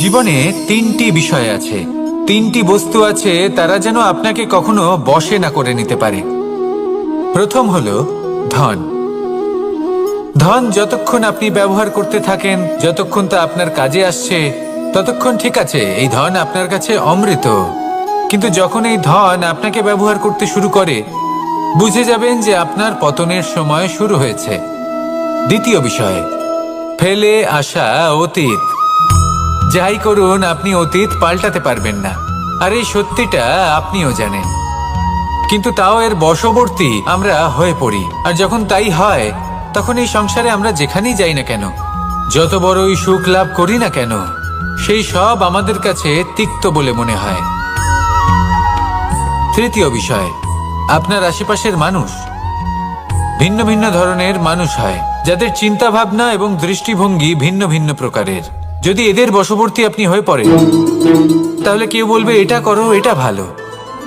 জীবনে তিনটি বিষয় আছে, তিনটি বস্তু আছে, তারা যেন আপনাকে কখনো বশে না করে নিতে পারে। প্রথম হলো ধন। ধন যতক্ষণ আপনি ব্যবহার করতে থাকেন, যতক্ষণ তা আপনার কাজে আসছে, ততক্ষণ ঠিক আছে, এই ধন আপনার কাছে অমৃত। কিন্তু যখন এই ধন আপনাকে ব্যবহার করতে শুরু করে, বুঝে যাবেন যে আপনার পতনের সময় শুরু হয়েছে। দ্বিতীয় বিষয়, ফেলে আসা অতীত। যাই করুন, আপনি অতীত পাল্টাতে পারবেন না, আর এই সত্যিটা আপনিও জানেন। কিন্তু তাও এর বশবর্তী আমরা হয়ে পড়ি, আর যখন তাই হয়, তখন এই সংসারে আমরা যেখানেই যাই না কেন, যত বড়ই সুখ লাভ করি না কেন, সেই সব আমাদের কাছে তিক্ত বলে মনে হয়। তৃতীয় বিষয়, আপনার আশেপাশের মানুষ ভিন্ন ভিন্ন ধরনের মানুষ হয়, যাদের চিন্তা ভাবনা এবং দৃষ্টিভঙ্গি ভিন্ন ভিন্ন প্রকারের। যদি এদের বশবর্তী আপনি হয়ে পড়েন, তাহলে কেউ বলবে এটা করো, এটা ভালো।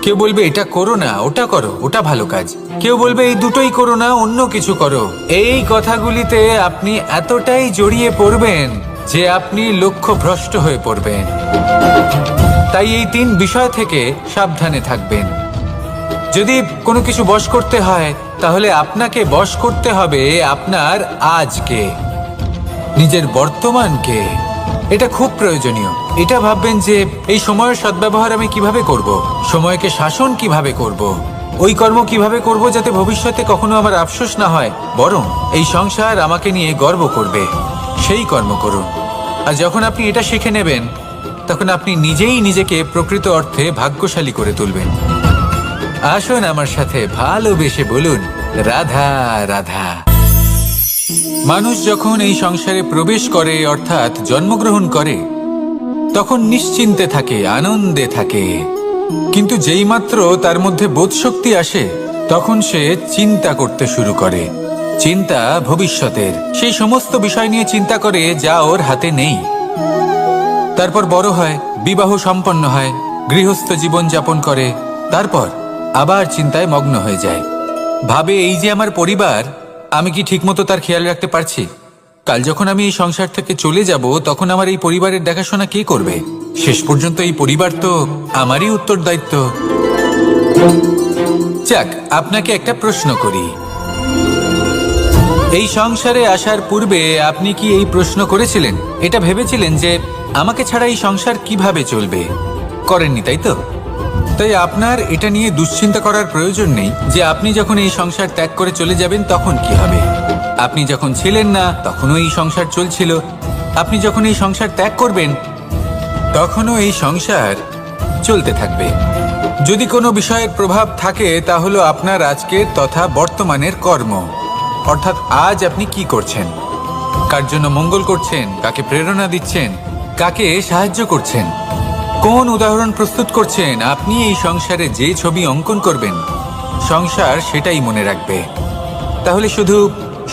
কেউ বলবে এটা করো না, ওটা করো, ওটা ভালো কাজ। কেউ বলবে এই দুটোই করো না, অন্য কিছু করো। এই কথাগুলিতে আপনি এতটাই জড়িয়ে পড়বেন যে আপনি লক্ষ্যভ্রষ্ট হয়ে পড়বেন। তাই এই তিন বিষয় থেকে সাবধানে থাকবেন। যদি কোনো কিছু বশ করতে হয়, তাহলে আপনাকে বশ করতে হবে আপনার আজকে, নিজের বর্তমানকে। এটা খুব প্রয়োজনীয়। এটা ভাববেন যে এই সময়ের সদ্ব্যবহার আমি কিভাবে করব, সময়কে শাসন কিভাবে করব, ওই কর্ম কিভাবে করব যাতে ভবিষ্যতে কখনো আমার আফসোস না হয়, বরং এই সংসার আমাকে নিয়ে গর্ব করবে, সেই কর্ম করুন। আর যখন আপনি এটা শিখে নেবেন, তখন আপনি নিজেই নিজেকে প্রকৃত অর্থে ভাগ্যশালী করে তুলবেন। আসুন আমার সাথে ভালোবেসে বলুন, রাধা রাধা। মানুষ যখন এই সংসারে প্রবেশ করে, অর্থাৎ জন্মগ্রহণ করে, তখন নিশ্চিন্তে থাকে, আনন্দে থাকে। কিন্তু যেইমাত্র তার মধ্যে বোধশক্তি আসে, তখন সে চিন্তা করতে শুরু করে। চিন্তা ভবিষ্যতের, সেই সমস্ত বিষয় নিয়ে চিন্তা করে যা ওর হাতে নেই। তারপর বড় হয়, বিবাহ সম্পন্ন হয়, গৃহস্থ জীবন যাপন করে, তারপর আবার চিন্তায় মগ্ন হয়ে যায়। ভাবে এই যে আমার পরিবার, আমি কি ঠিকমতো তার খেয়াল রাখতে পারছি? কাল যখন আমি এই সংসার থেকে চলে যাব, তখন আমার এই পরিবারের দেখাশোনা কে করবে? শেষ পর্যন্ত এই পরিবার তো আমারই উত্তরদায়িত্ব। যাক, আপনাকে একটা প্রশ্ন করি। এই সংসারে আসার পূর্বে আপনি কি এই প্রশ্ন করেছিলেন, এটা ভেবেছিলেন যে আমাকে ছাড়া এই সংসার কিভাবে চলবে? করেননি, তাই তো? তাই আপনার এটা নিয়ে দুশ্চিন্তা করার প্রয়োজন নেই যে আপনি যখন এই সংসার ত্যাগ করে চলে যাবেন তখন কি হবে। আপনি যখন ছিলেন না, তখনও এই সংসার চলছিল। আপনি যখন এই সংসার ত্যাগ করবেন, তখনও এই সংসার চলতে থাকবে। যদি কোনো বিষয়ের প্রভাব থাকে, তা হলো আপনার আজকের তথা বর্তমানের কর্ম। অর্থাৎ আজ আপনি কি করছেন, কার জন্য মঙ্গল করছেন, কাকে প্রেরণা দিচ্ছেন, কাকে সাহায্য করছেন, কোন উদাহরণ প্রস্তুত করছেন। আপনি এই সংসারে যে ছবি অঙ্কন করবেন, সংসার সেটাই মনে রাখবে। তাহলে শুধু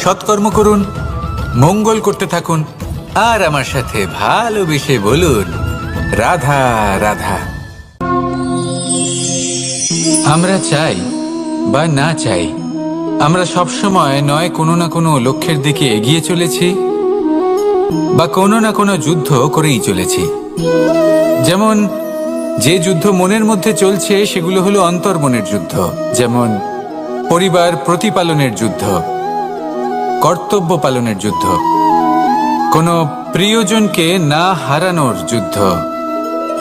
সৎকর্ম করুন, মঙ্গল করতে থাকুন, আর আমার সাথে ভালোবেসে বলুন, রাধা রাধা। আমরা চাই বা না চাই, আমরা সবসময় নয় কোনো না কোনো লক্ষ্যের দিকে এগিয়ে চলেছি, বা কোনো না কোনো যুদ্ধ করেই চলেছি। যেমন যে যুদ্ধ মনের মধ্যে চলছে, সেগুলো হলো অন্তর্মনের যুদ্ধ। যেমন পরিবার প্রতিপালনের যুদ্ধ, কর্তব্য পালনের যুদ্ধ, কোনো প্রিয়জনকে না হারানোর যুদ্ধ।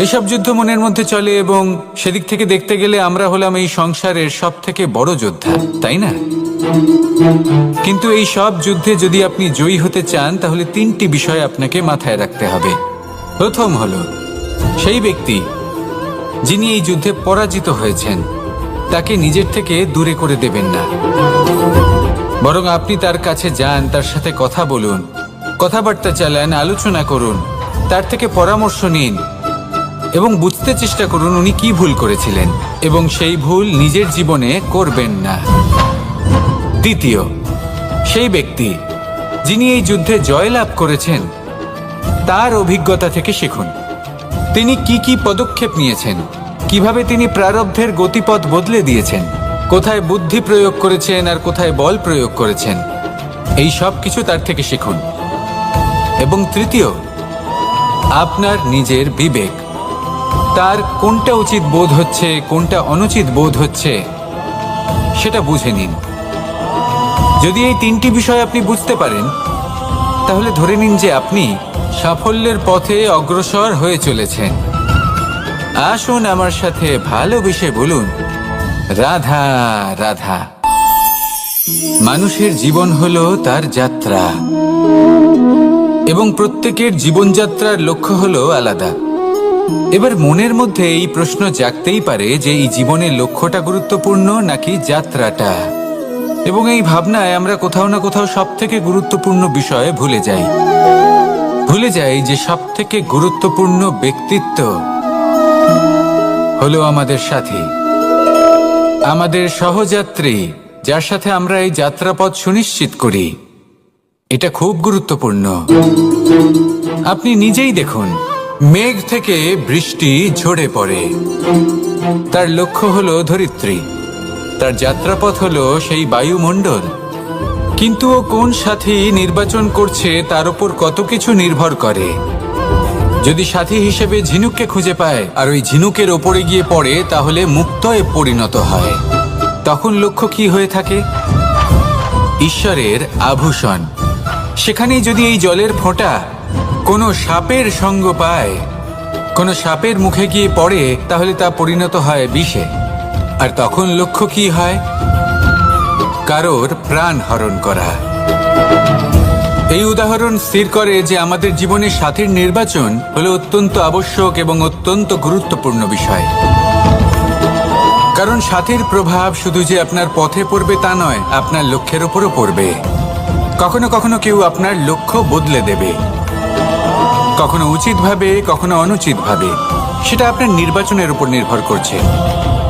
এসব যুদ্ধ মনের মধ্যে চলে, এবং সেদিক থেকে দেখতে গেলে আমরা হলাম এই সংসারের সব থেকে বড় যোদ্ধা, তাই না? কিন্তু এই সব যুদ্ধে যদি আপনি জয়ী হতে চান, তাহলে তিনটি বিষয় আপনাকে মাথায় রাখতে হবে। প্রথম হলো, সেই ব্যক্তি যিনি এই যুদ্ধে পরাজিত হয়েছেন, তাকে নিজের থেকে দূরে করে দেবেন না, বরং আপনি তার কাছে যান, তার সাথে কথা বলুন, কথাবার্তা চালান, আলোচনা করুন, তার থেকে পরামর্শ নিন এবং বুঝতে চেষ্টা করুন উনি কি ভুল করেছিলেন, এবং সেই ভুল নিজের জীবনে করবেন না। দ্বিতীয়, সেই ব্যক্তি যিনি এই যুদ্ধে জয়লাভ করেছেন, তার অভিজ্ঞতা থেকে শিখুন। তিনি কি কি পদক্ষেপ নিয়েছেন, কিভাবে তিনি প্রারব্ধের গতিপথ বদলে দিয়েছেন, কোথায় বুদ্ধি প্রয়োগ করেছেন আর কোথায় বল প্রয়োগ করেছেন, এই সব কিছু তার থেকে শিখুন। এবং তৃতীয়, আপনার নিজের বিবেক। তার কোনটা উচিত বোধ হচ্ছে, কোনটা অনুচিত বোধ হচ্ছে, সেটা বুঝে নিন। যদি এই তিনটি বিষয় আপনি বুঝতে পারেন, তাহলে ধরে নিন যে আপনি সাফল্যের পথে অগ্রসর হয়ে চলেছেন। আসুন আমার সাথে ভালোবেসে বলুন, রাধা রাধা। মানুষের জীবন হলো তার যাত্রা, এবং প্রত্যেকের জীবনযাত্রার লক্ষ্য হলো আলাদা। এবার মনের মধ্যে এই প্রশ্ন জাগতেই পারে যে এই জীবনের লক্ষ্যটা গুরুত্বপূর্ণ নাকি যাত্রাটা। এবং এই ভাবনায় আমরা কোথাও না কোথাও সব থেকে গুরুত্বপূর্ণ বিষয়ে ভুলে যাই যে সব থেকে গুরুত্বপূর্ণ ব্যক্তিত্ব হলো আমাদের সাথী, আমাদের সহযাত্রী, যার সাথে আমরা এই যাত্রাপথ সুনিশ্চিত করি। এটা খুব গুরুত্বপূর্ণ। আপনি নিজেই দেখুন, মেঘ থেকে বৃষ্টি ঝরে পড়ে। তার লক্ষ্য হলো ধরিত্রী, তার যাত্রাপথ হলো সেই বায়ুমণ্ডল। কিন্তু ও কোন সাথী নির্বাচন করছে তার উপর কত কিছু নির্ভর করে। যদি সাথী হিসেবে ঝিনুককে খুঁজে পায় আর ওই ঝিনুকের ওপরে গিয়ে পড়ে, তাহলে মুক্তয়ে পরিণত হয়। তখন লক্ষ্য কি হয়ে থাকে? ঈশ্বরের আভূষণ। সেখানেই যদি এই জলের ফোঁটা কোনো সাপের সঙ্গ পায়, কোনো সাপের মুখে গিয়ে পড়ে, তাহলে তা পরিণত হয় বিষে। আর তখন লক্ষ্য কি হয়? কারোর প্রাণ হরণ করা। এই উদাহরণ স্থির করে যে আমাদের জীবনে সাথীর নির্বাচন হলো অত্যন্ত আবশ্যক এবং অত্যন্ত গুরুত্বপূর্ণ বিষয়। কারণ সাথীর প্রভাব শুধু যে আপনার পথে পড়বে তা নয়, আপনার লক্ষ্যের উপরও পড়বে। কখনো কখনো কেউ আপনার লক্ষ্য বদলে দেবে, কখনো উচিতভাবে, কখনো অনুচিতভাবে। সেটা আপনার নির্বাচনের উপর নির্ভর করছে।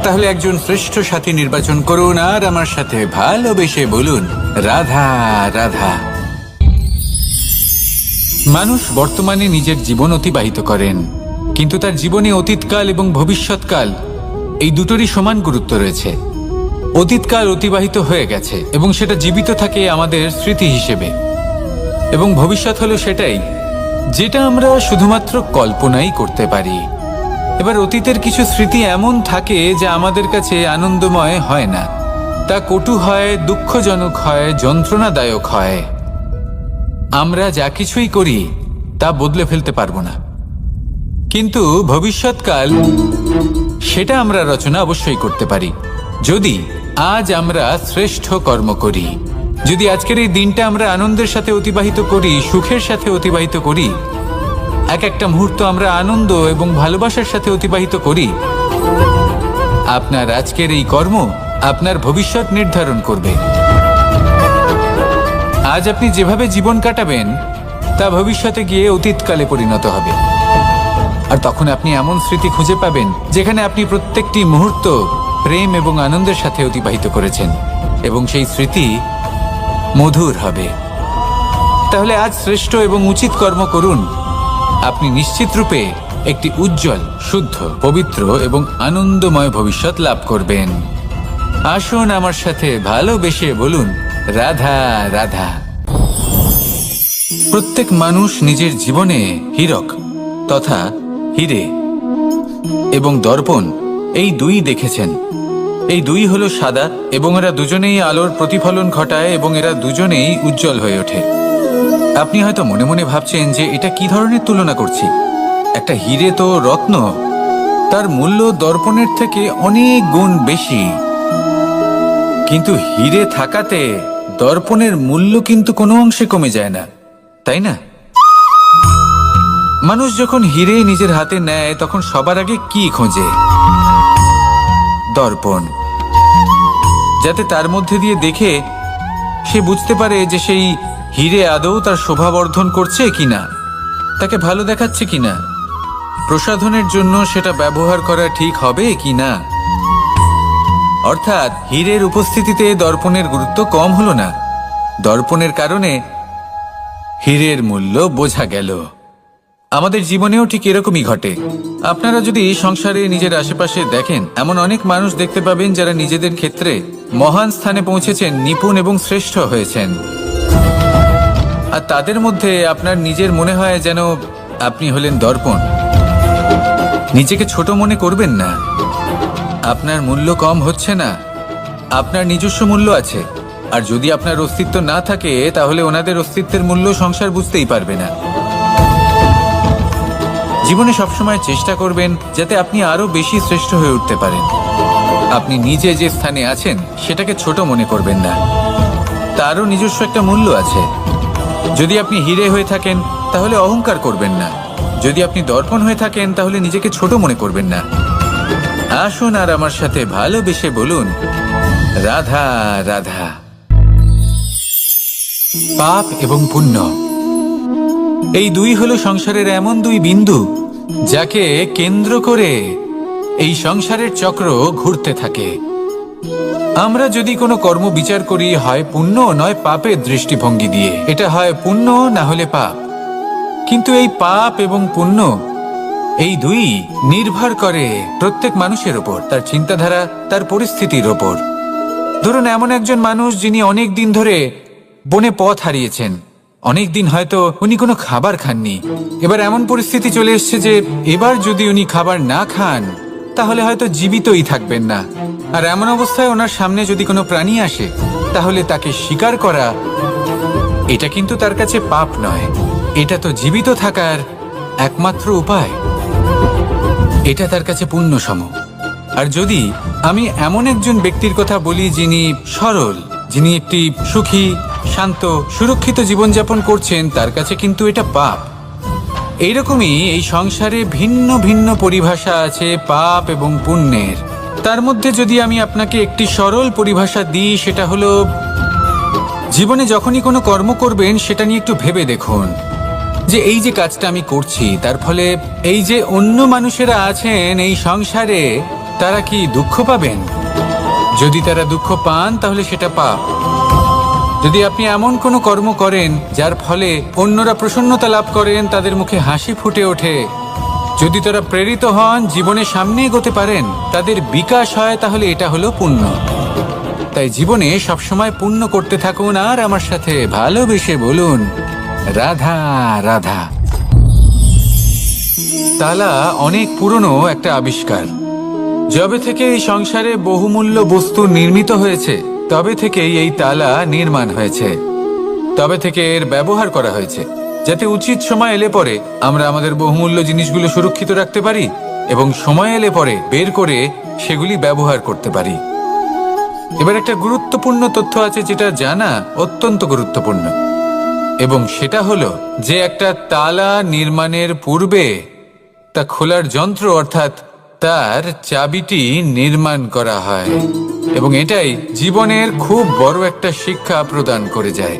তাহলে একজন শ্রেষ্ঠ সাথী নির্বাচন করুন আর আমার সাথে ভালোবেসে বলুন, রাধা রাধা। মানুষ বর্তমানে নিজের জীবন অতিবাহিত করেন, কিন্তু তার জীবনে অতীতকাল এবং ভবিষ্যৎকাল এই দুটোরই সমান গুরুত্ব রয়েছে। অতীতকাল অতিবাহিত হয়ে গেছে এবং সেটা জীবিত থাকে আমাদের স্মৃতি হিসেবে, এবং ভবিষ্যৎ হলো সেটাই যেটা আমরা শুধুমাত্র কল্পনাই করতে পারি। এবার অতীতের কিছু স্মৃতি এমন থাকে যা আমাদের কাছে আনন্দময় হয় না, তা কটু হয়, দুঃখজনক হয়, যন্ত্রণাদায়ক হয়। আমরা যা কিছুই করি তা বদলে ফেলতে পারবো না, কিন্তু ভবিষ্যৎকাল সেটা আমরা রচনা অবশ্যই করতে পারি, যদি আজ আমরা শ্রেষ্ঠ কর্ম করি। যদি আজকের এই দিনটা আমরা আনন্দের সাথে অতিবাহিত করি, সুখের সাথে অতিবাহিত করি, এক একটা মুহূর্ত আমরা আনন্দ এবং ভালোবাসার সাথে অতিবাহিত করি, আপনার আজকের এই কর্ম আপনার ভবিষ্যৎ নির্ধারণ করবে। আজ আপনি যেভাবে জীবন কাটাবেন তা ভবিষ্যতে গিয়ে অতীতকালে পরিণত হবে। আর তখন আপনি এমন স্মৃতি খুঁজে পাবেন যেখানে আপনি প্রত্যেকটি মুহূর্ত প্রেম এবং আনন্দের সাথে অতিবাহিত করেছেন, এবং সেই স্মৃতি মধুর হবে। তাহলে আজ শ্রেষ্ঠ এবং উচিত কর্ম করুন। আপনি নিশ্চিত রূপে একটি উজ্জ্বল, শুদ্ধ, পবিত্র এবং আনন্দময় ভবিষ্যৎ লাভ করবেন। আসুন আমার সাথে ভালোবেসে বলুন, রাধা রাধা। প্রত্যেক মানুষ নিজের জীবনে হীরক তথা হিরে এবং দর্পণ এই দুই দেখেছেন। এই দুই হলো সাদা, এবং এরা দুজনেই আলোর প্রতিফলন ঘটায় এবং এরা দুজনেই উজ্জ্বল হয়ে ওঠে। আপনি হয়তো মনে মনে ভাবছেন যে এটা কি ধরনের তুলনা করছি। একটা হিরে তো রত্ন, তার মূল্য দর্পণের থেকে অনেক গুণ বেশি। কিন্তু হিরে থাকাতে দর্পণের মূল্য কিন্তু কোনো অংশে কমে যায় না, তাই না? মানুষ যখন হিরে নিজের হাতে নেয় তখন সবার আগে কি খোঁজে? দর্পণ, যাতে তার মধ্যে দিয়ে দেখে সে বুঝতে পারে যে সেই হিরে আদৌ তার শোভাবর্ধন করছে কিনা, তাকে ভালো দেখাচ্ছে কিনা, প্রসাধনের জন্য সেটা ব্যবহার করা ঠিক হবে কিনা। অর্থাৎ হীরের উপস্থিতিতে দর্পণের গুরুত্ব কম হলো না, দর্পণের কারণে হীরের মূল্য বোঝা গেল। আমাদের জীবনেও ঠিক এরকমই ঘটে। আপনারা যদি সংসারে নিজের আশেপাশে দেখেন, এমন অনেক মানুষ দেখতে পাবেন যারা নিজেদের ক্ষেত্রে মহান স্থানে পৌঁছেছেন, নিপুণ এবং শ্রেষ্ঠ হয়েছেন। আর তাদের মধ্যে আপনার নিজের মনে হয় যেন আপনি হলেন দর্পণ। নিজেকে ছোট মনে করবেন না। আপনার মূল্য কম হচ্ছে না, আপনার নিজস্ব মূল্য আছে। আর যদি আপনার অস্তিত্ব না থাকে তাহলে ওনাদের অস্তিত্বের মূল্য সংসার বুঝতেই পারবে না। জীবনে সবসময় চেষ্টা করবেন যাতে আপনি আরো বেশি শ্রেষ্ঠ হয়ে উঠতে পারেন। আপনি নিজে যে স্থানে আছেন সেটাকে ছোট মনে করবেন না, তারও নিজস্ব একটা মূল্য আছে। যদি আপনি হিরে হয়ে থাকেন তাহলে অহংকার করবেন না, যদি আপনি দর্পণ হয়ে থাকেন তাহলে নিজেকে ছোট মনে করবেন না। আসুন আর আমার সাথে ভালোবেসে বলুন, রাধা রাধা। পাপ এবং পুণ্য, এই দুই হলো সংসারের এমন দুই বিন্দু যাকে কেন্দ্র করে এই সংসারের চক্র ঘুরতে থাকে। আমরা যদি কোনো কর্ম বিচার করি, হয় পুণ্য নয় পাপের দৃষ্টিভঙ্গি দিয়ে, এটা হয় পুণ্য না হলে পাপ। কিন্তু এই পাপ এবং পুণ্য এই দুই নির্ভর করে প্রত্যেক মানুষের ওপর, তার চিন্তাধারা, তার পরিস্থিতির ওপর। ধরুন এমন একজন মানুষ যিনি অনেক দিন ধরে বনে পথ হারিয়েছেন, অনেক দিন হয়তো উনি কোনো খাবার খাননি। এবার এমন পরিস্থিতি চলে এসছে যে এবার যদি উনি খাবার না খান তাহলে হয়তো জীবিতই থাকবেন না। আর এমন অবস্থায় ওনার সামনে যদি কোনো প্রাণী আসে তাহলে তাকে শিকার করা, এটা কিন্তু তার কাছে পাপ নয়, এটা তো জীবিত থাকার একমাত্র উপায়। এটা তার কাছে পুণ্য সম। আর যদি আমি এমন একজন ব্যক্তির কথা বলি যিনি সরল, যিনি একটি সুখী, শান্ত, সুরক্ষিত জীবনযাপন করছেন, তার কাছে কিন্তু এটা পাপ। এইরকমই এই সংসারে ভিন্ন ভিন্ন পরিভাষা আছে পাপ এবং পুণ্যের। তার মধ্যে যদি আমি আপনাকে একটি সরল পরিভাষা দিই, সেটা হলো জীবনে যখনই কোনো কর্ম করবেন সেটা নিয়ে একটু ভেবে দেখুন যে এই যে কাজটা আমি করছি তার ফলে এই যে অন্য মানুষেরা আছেন এই সংসারে, তারা কি দুঃখ পাবেন? যদি তারা দুঃখ পান তাহলে সেটা পাপ। যদি আপনি এমন কোনো কর্ম করেন যার ফলে অন্যরা প্রসন্নতা লাভ করেন, তাদের মুখে হাসি ফুটে ওঠে, যদি তারা প্রেরিত হন, জীবনে সামনে এগোতে পারেন, তাদের বিকাশ হয়, তাহলে এটা হলো পুণ্য। তাই জীবনে সবসময় পুণ্য করতে থাকুন আর আমার সাথে ভালোবেসে বলুন, রাধা রাধা। তালা অনেক পুরনো একটা আবিষ্কার। যবে থেকে এই সংসারে বহুমূল্য বস্তু নির্মিত হয়েছে তবে থেকেই এই তালা নির্মাণ হয়েছে, তবে থেকে এর ব্যবহার করা হয়েছে যাতে উচিত সময় এলে পরে আমরা আমাদের বহুমূল্য জিনিসগুলো সুরক্ষিত রাখতে পারি এবং সময় এলে পরে বের করে সেগুলি ব্যবহার করতে পারি। এবার একটা গুরুত্বপূর্ণ তথ্য আছে যেটা জানা অত্যন্ত গুরুত্বপূর্ণ, এবং সেটা হলো যে একটা তালা নির্মাণের পূর্বে তা খোলার যন্ত্র অর্থাৎ তার চাবিটি নির্মাণ করা হয়, এবং এটাই জীবনের খুব বড় একটা শিক্ষা প্রদান করে যায়।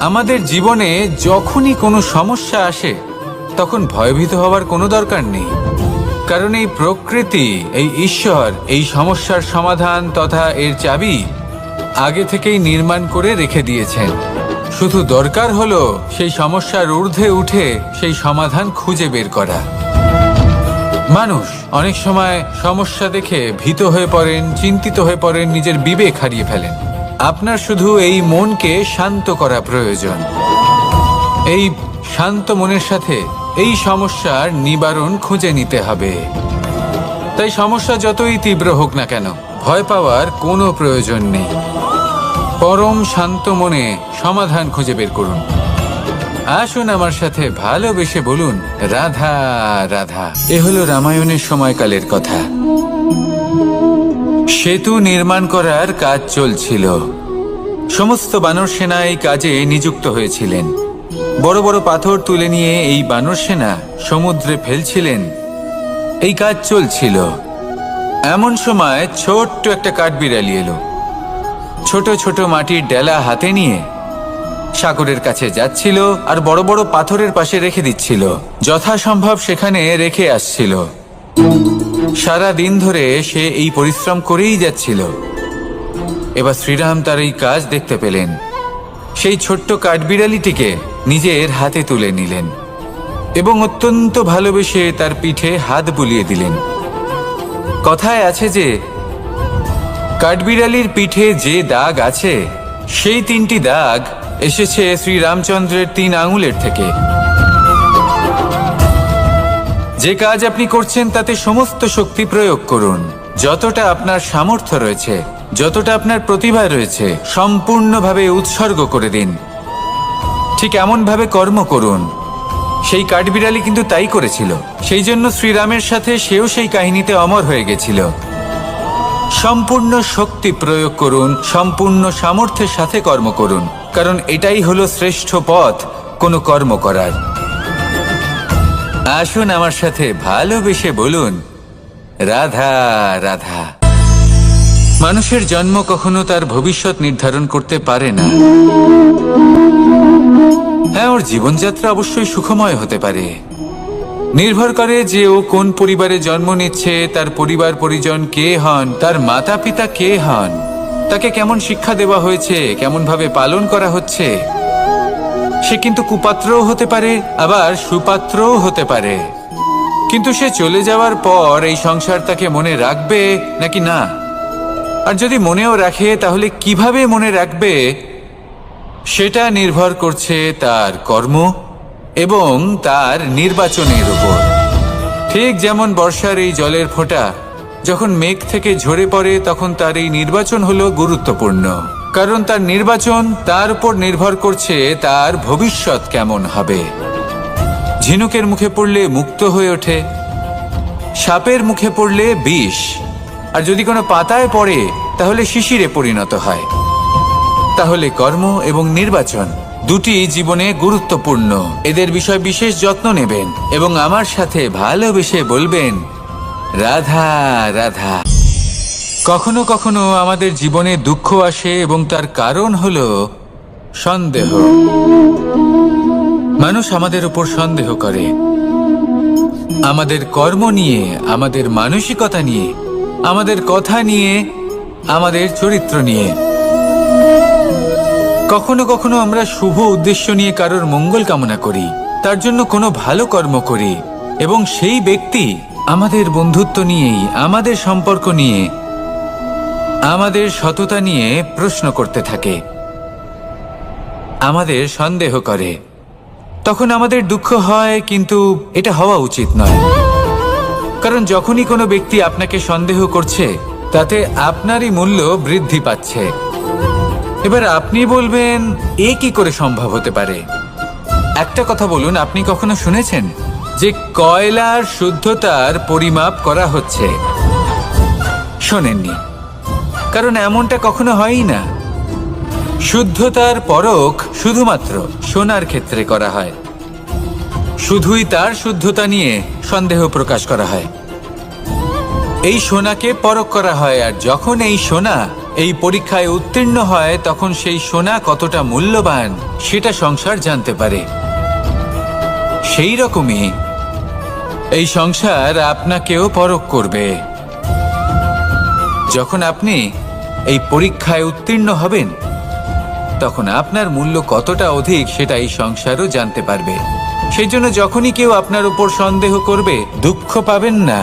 আমাদের জীবনে যখনই কোনো সমস্যা আসে তখন ভয়ভীত হওয়ার কোনো দরকার নেই, কারণ এই প্রকৃতি, এই ঈশ্বর এই সমস্যার সমাধান তথা এর চাবি আগে থেকেই নির্মাণ করে রেখে দিয়েছেন। শুধু দরকার হলো সেই সমস্যার ঊর্ধ্বে উঠে সেই সমাধান খুঁজে বের করা। মানুষ অনেক সময় সমস্যা দেখে ভীত হয়ে পড়েন, চিন্তিত হয়ে পড়েন, নিজের বিবেক হারিয়ে ফেলেন। আপনার শুধু এই মনকে শান্ত করা প্রয়োজন। এই শান্ত মনের সাথে এই সমস্যার নিবারণ খুঁজে নিতে হবে। তাই সমস্যা যতই তীব্র হোক না কেন, ভয় পাওয়ার কোনো প্রয়োজন নেই। পরম শান্ত মনে সমাধান খুঁজে বের করুন। আসুন আমার সাথে ভালোবেসে বলুন, রাধা রাধা। এ হলো রামায়ণের সময়কালের কথা। সেতু নির্মাণ করার কাজ চলছিল। সমস্ত বানর সেনা এই কাজে নিযুক্ত হয়েছিলেন। বড় বড় পাথর তুলে নিয়ে এই বানর সেনা সমুদ্রে ফেলছিলেন। এই কাজ চলছিল। এমন সময় ছোট্ট একটা কাঠবিড়ালি এলো। ছোট ছোট মাটির ডেলা হাতে নিয়ে সাগরের কাছে যাচ্ছিল আর বড় বড় পাথরের পাশে রেখে দিচ্ছিল, যথাসম্ভব সেখানে রেখে আসছিল। সারা দিন ধরে সে এই পরিশ্রম করেই যাচ্ছিল। এবার শ্রীরাম তার এই কাজ দেখতে পেলেন। সেই ছোট্ট কাঠবিড়ালিটিকে নিজের হাতে তুলে নিলেন এবং অত্যন্ত ভালোবেসে তার পিঠে হাত বুলিয়ে দিলেন। কথায় আছে যে কাঠবিড়ালির পিঠে যে দাগ আছে সেই 3টি দাগ এসেছে শ্রী রামচন্দ্রের 3 আঙুলের থেকে। যে কাজ আপনি করছেন তাতে সমস্ত শক্তি প্রয়োগ করুন, যতটা আপনার সামর্থ্য রয়েছে, যতটা আপনার প্রতিভা রয়েছে, সম্পূর্ণভাবে উৎসর্গ করে দিন। ঠিক এমনভাবে কর্ম করুন। সেই কাঠবিড়ালি কিন্তু তাই করেছিল, সেই জন্য শ্রীরামের সাথে সেও সেই কাহিনীতে অমর হয়ে গেছিল। সম্পূর্ণ শক্তি প্রয়োগ করুন, সম্পূর্ণ সামর্থ্যের সাথে কর্ম করুন, কারণ এটাই হলো শ্রেষ্ঠ পথ কোনো কর্ম করার। আসুন আমার সাথে ভালোবেসে বলুন, রাধা রাধা। মানুষের জন্ম কখনো তার ভবিষ্যৎ নির্ধারণ করতে পারে না। হ্যাঁ, ওর জীবনযাত্রা অবশ্যই সুখময় হতে পারে, নির্ভর করে যে ও কোন পরিবারে জন্ম নিচ্ছে, তার পরিবার পরিজন কে হন, তার মাতা পিতা কে হন, তাকে কেমন শিক্ষা দেওয়া হয়েছে, কেমন ভাবে পালন করা হচ্ছে। সে কিন্তু কুপাত্রও হতে পারে, আবার সুপাত্রও হতে পারে। কিন্তু সে চলে যাওয়ার পর এই সংসার তাকে মনে রাখবে নাকি না, আর যদি মনেও রাখে তাহলে কিভাবে মনে রাখবে সেটা নির্ভর করছে তার কর্ম এবং তার নির্বাচনের উপর। ঠিক যেমন বর্ষার এই জলের ফোঁটা যখন মেঘ থেকে ঝরে পড়ে, তখন তার এই নির্বাচন হলো গুরুত্বপূর্ণ, কারণ তার নির্বাচন তার উপর নির্ভর করছে তার ভবিষ্যৎ কেমন হবে। ঝিনুকের মুখে পড়লে মুক্ত হয়ে ওঠে, সাপের মুখে পড়লে বিষ, আর যদি কোনো পাতায় পড়ে তাহলে শিশিরে পরিণত হয়। তাহলে কর্ম এবং নির্বাচন দুটি জীবনে গুরুত্বপূর্ণ। এদের বিষয় বিশেষ যত্ন নেবেন এবং আমার সাথে ভালোবেসে বলবেন, রাধা রাধা। কখনো কখনো আমাদের জীবনে দুঃখ আসে এবং তার কারণ হলো সন্দেহ। মানুষ আমাদের উপর সন্দেহ করে, আমাদের কর্ম নিয়ে, আমাদের মানসিকতা নিয়ে, আমাদের কথা নিয়ে, আমাদের চরিত্র নিয়ে। কখনো কখনো আমরা শুভ উদ্দেশ্য নিয়ে কারোর মঙ্গল কামনা করি, তার জন্য কোনো ভালো কর্ম করি, এবং সেই ব্যক্তি আমাদের বন্ধুত্ব নিয়েই, আমাদের সম্পর্ক নিয়ে, আমাদের সততা নিয়ে প্রশ্ন করতে থাকে, আমাদের সন্দেহ করে। তখন আমাদের দুঃখ হয়, কিন্তু এটা হওয়া উচিত নয়। কারণ যখনই কোনো ব্যক্তি আপনাকে সন্দেহ করছে, তাতে আপনারই মূল্য বৃদ্ধি পাচ্ছে। এবার আপনি বলবেন, এ কি করে সম্ভব হতে পারে? একটা কথা বলুন, আপনি কখনো শুনেছেন যে কয়লার শুদ্ধতার পরিমাপ করা হচ্ছে? শোনেননি, কারণ এমনটা কখনো হয়ই না। শুদ্ধতার পরখ শুধুমাত্র সোনার ক্ষেত্রে করা হয়, শুধুই তার শুদ্ধতা নিয়ে সন্দেহ প্রকাশ করা হয়। এই সোনাকে পরখ করা হয়, আর যখন এই সোনা এই পরীক্ষায় উত্তীর্ণ হয়, তখন সেই সোনা কতটা মূল্যবান সেটা সংসার জানতে পারে। সেই রকমই এই সংসার আপনাকেও পরখ করবে। যখন আপনি এই পরীক্ষায় উত্তীর্ণ হবেন, তখন আপনার মূল্য কতটা অধিক সেটা এই সংসারও জানতে পারবে। সেই জন্য যখনই কেউ আপনার উপর সন্দেহ করবে, দুঃখ পাবেন না।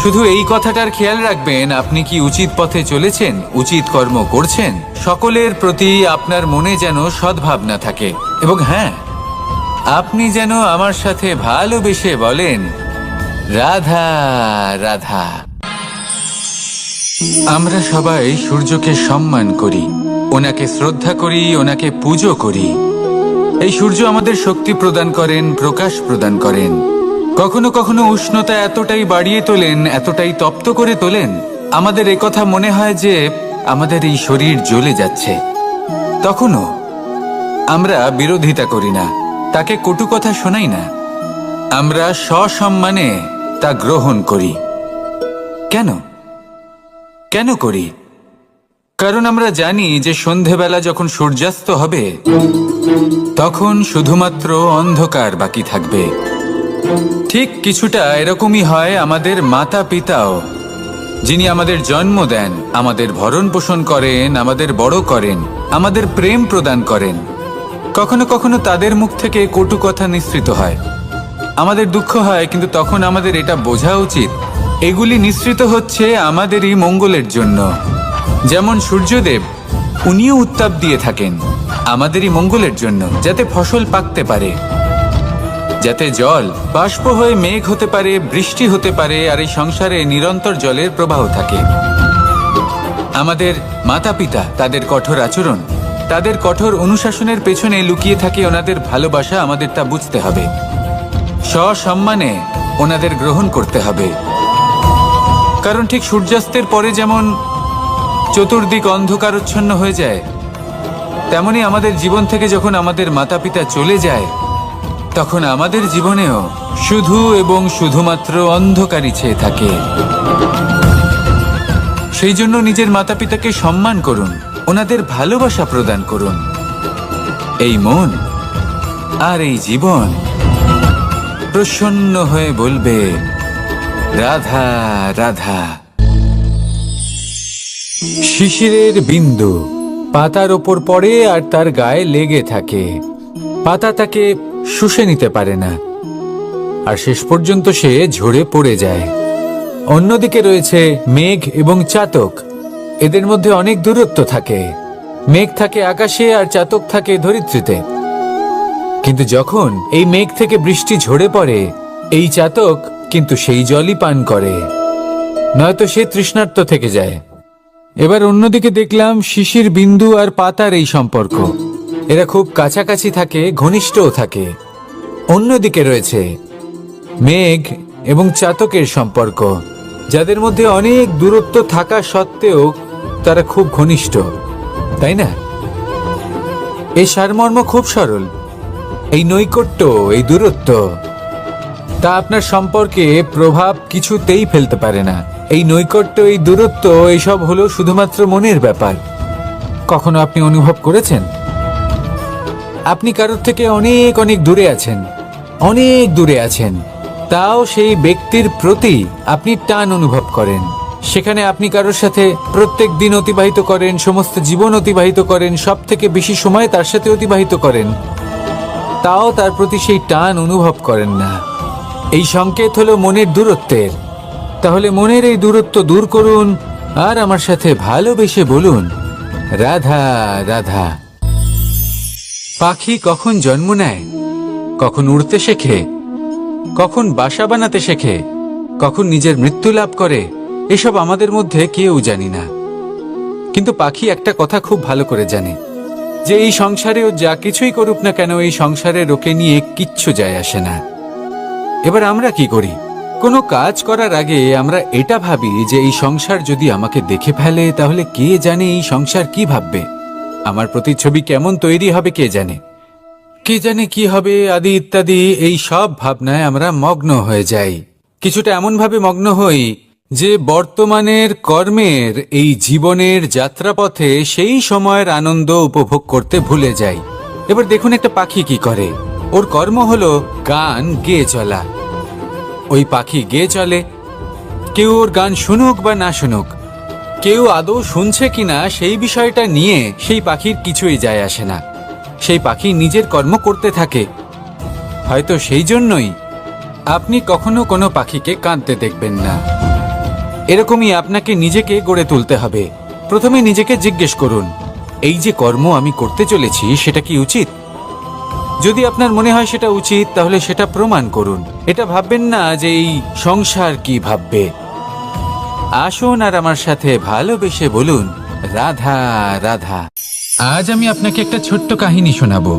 শুধু এই কথাটার খেয়াল রাখবেন, আপনি কি উচিত পথে চলেছেন, উচিত কর্ম করছেন। সকলের প্রতি আপনার মনে যেন সদ্ভাবনা থাকে, এবং হ্যাঁ, আপনি যেন আমার সাথে ভালোবেসে বলেন, রাধা রাধা। আমরা সবাই সূর্যকে সম্মান করি, ওনাকে শ্রদ্ধা করি, ওনাকে পুজো করি। এই সূর্য আমাদের শক্তি প্রদান করেন, প্রকাশ প্রদান করেন। কখনো কখনো উষ্ণতা এতটাই বাড়িয়ে তোলেন, এতটাই তপ্ত করে তোলেন, আমাদের একথা মনে হয় যে আমাদের এই শরীর জ্বলে যাচ্ছে। তখনও আমরা বিরোধিতা করি না, তাকে কটু কথা শোনাই না, আমরা সসম্মানে তা গ্রহণ করি। কেন কেন করি? কারণ আমরা জানি যে সন্ধেবেলা যখন সূর্যাস্ত হবে, তখন শুধুমাত্র অন্ধকার বাকি থাকবে। ঠিক কিছুটা এরকমই হয় আমাদের মাতা পিতাও, যিনি আমাদের জন্ম দেন, আমাদের ভরণ পোষণ করেন, আমাদের বড় করেন, আমাদের প্রেম প্রদান করেন। কখনো কখনো তাদের মুখ থেকে কটু কথা নিঃসৃত হয়, আমাদের দুঃখ হয়, কিন্তু তখন আমাদের এটা বোঝা উচিত এগুলি নিঃসৃত হচ্ছে আমাদেরই মঙ্গলের জন্য। যেমন সূর্যদেব, উনিও উত্তাপ দিয়ে থাকেন, আমাদেরই মঙ্গলের জন্য, যাতে ফসল পাকতে পারে, যাতে জল বাষ্প হয়ে মেঘ হতে পারে, বৃষ্টি হতে পারে, আর এই সংসারে নিরন্তর জলের প্রবাহ থাকে। আমাদের মাতা পিতা, তাদের কঠোর আচরণ, তাদের কঠোর অনুশাসনের পেছনে লুকিয়ে থাকে ওনাদের ভালোবাসা। আমাদের তা বুঝতে হবে, সসম্মানে ওনাদের গ্রহণ করতে হবে। কারণ ঠিক সূর্যাস্তের পরে যেমন চতুর্দিক অন্ধকারচ্ছন্ন হয়ে যায়, তেমনি আমাদের জীবন থেকে যখন আমাদের মাতা পিতা চলে যায়, তখন আমাদের জীবনেও শুধু এবং শুধুমাত্র অন্ধকারই ছেয়ে থাকে। সেই জন্য নিজের মাতা পিতাকে সম্মান করুন, ওনাদের ভালোবাসা প্রদান করুন। এই মন আর এই জীবন প্রসন্ন হয়ে বলবে, রাধা রাধা। শিশিরের বিন্দু পাতার ওপর পড়ে আর তার গায়ে লেগে থাকে। পাতা তাকে শুষে নিতে পারে না, আর শেষ পর্যন্ত সে ঝরে পড়ে যায়। অন্যদিকে রয়েছে মেঘ এবং চাতক। এদের মধ্যে অনেক দূরত্ব থাকে। মেঘ থাকে আকাশে আর চাতক থাকে ধরিত্রীতে। কিন্তু যখন এই মেঘ থেকে বৃষ্টি ঝরে পড়ে, এই চাতক কিন্তু সেই জলই পান করে, নয়তো সে তৃষ্ণার্ত থেকে যায়। এবার অন্যদিকে দেখলাম শিশির বিন্দু আর পাতার এই সম্পর্ক। এরা খুব কাছাকাছি থাকে, ঘনিষ্ঠও থাকে। অন্যদিকে রয়েছে মেঘ এবং চাতকের সম্পর্ক, যাদের মধ্যে অনেক দূরত্ব থাকা সত্ত্বেও তারা খুব ঘনিষ্ঠ, তাই না? এই সারমর্ম খুব সরল। এই নৈকট্য, এই দূরত্ব, তা আপনার সম্পর্কে প্রভাব কিছুতেই ফেলতে পারে না। এই নৈকট্য, এই দূরত্ব, এইসব হলো শুধুমাত্র মনের ব্যাপার। কখনো আপনি অনুভব করেছেন আপনি কারোর থেকে অনেক অনেক দূরে আছেন, অনেক দূরে আছেন, তাও সেই ব্যক্তির প্রতি আপনি টান অনুভব করেন। সেখানে আপনি কারোর সাথে প্রত্যেক দিন অতিবাহিত করেন, সমস্ত জীবন অতিবাহিত করেন, সব থেকে বেশি সময় তার সাথে অতিবাহিত করেন, তাও তার প্রতি সেই টান অনুভব করেন না। এই সংকেত হলো মনের দূরত্বের। তাহলে মনের এই দূরত্ব দূর করুন আর আমার সাথে ভালোবেসে বলুন, রাধা রাধা। পাখি কখন জন্ম নেয়, কখন উড়তে শেখে, কখন বাসা বানাতে শেখে, কখন নিজের মৃত্যু লাভ করে, এসব আমাদের মধ্যে কেউ জানি না। কিন্তু পাখি একটা কথা খুব ভালো করে জানে, যে এই সংসারে ও যা কিছুই করুক না কেন, এই সংসারে ওকে নিয়ে কিচ্ছু যায় আসে না। এবার আমরা কি করি? কোনো কাজ করার আগে আমরা এটা ভাবি যে এই সংসার যদি আমাকে দেখে ফেলে, তাহলে কে জানে এই সংসার কি ভাববে, আমার প্রতিচ্ছবি কেমন তৈরি হবে কে জানে, কে জানে কি হবে আদি ইত্যাদি। এই সব ভাবনায় আমরা মগ্ন হয়ে যাই। কিছুটা এমন ভাবে মগ্ন হই যে বর্তমানের কর্মের এই জীবনের যাত্রাপথে সেই সময়ের আনন্দ উপভোগ করতে ভুলে যাই। এবার দেখুন একটা পাখি কি করে। ওর কর্ম হলো গান গেয়ে চলা। ওই পাখি গেয়ে চলে, কেউ ওর গান শুনুক বা না শুনুক, কেউ আদৌ শুনছে কিনা সেই বিষয়টা নিয়ে সেই পাখির কিছুই যায় আসে না। সেই পাখি নিজের কর্ম করতে থাকে। হয়তো সেই জন্যই আপনি কখনো কোনো পাখিকে কাঁদতে দেখবেন না। এরকমই আপনাকে নিজেকে গড়ে তুলতে হবে। প্রথমে নিজেকে জিজ্ঞেস করুন, এই যে কর্ম আমি করতে চলেছি সেটা কি উচিত? যদি আপনার মনে হয় সেটা উচিত, তাহলে সেটা প্রমাণ করুন। এটা ভাববেন না যে এই সংসার কি ভাববে। আসুন আর আমার সাথে ভালোবেসে বলুন, রাধা রাধা। আজ আমি আপনাকে একটা ছোট্ট কাহিনী শোনাবো।